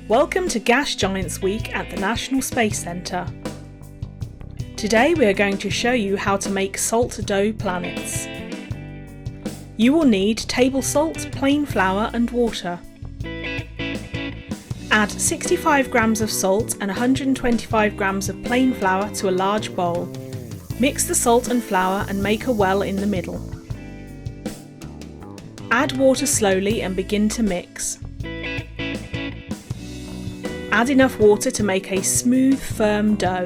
Welcome to Gas Giants Week at the National Space Centre. Today we are going to show you how to make salt dough planets. You will need table salt, plain flour and water. Add 65 grams of salt and 125 grams of plain flour to a large bowl. Mix the salt and flour and make a well in the middle. Add water slowly and begin to mix. Add enough water to make a smooth, firm dough.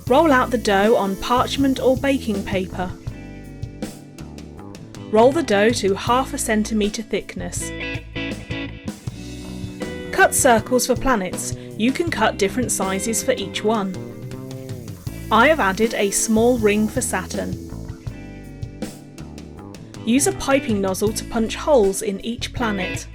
Roll out the dough on parchment or baking paper. Roll the dough to 1/2 centimetre thickness. Cut circles for planets. You can cut different sizes for each one. I have added a small ring for Saturn. Use a piping nozzle to punch holes in each planet.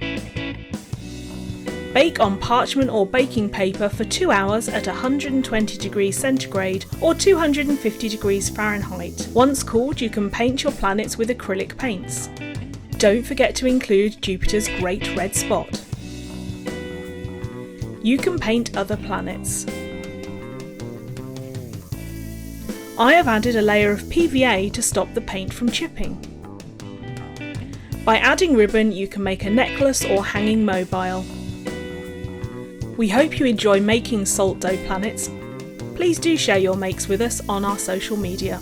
Bake on parchment or baking paper for 2 hours at 120 degrees centigrade or 250 degrees Fahrenheit. Once cooled, you can paint your planets with acrylic paints. Don't forget to include Jupiter's Great Red Spot. You can paint other planets. I have added a layer of PVA to stop the paint from chipping. By adding ribbon, you can make a necklace or hanging mobile. We hope you enjoy making salt dough planets. Please do share your makes with us on our social media.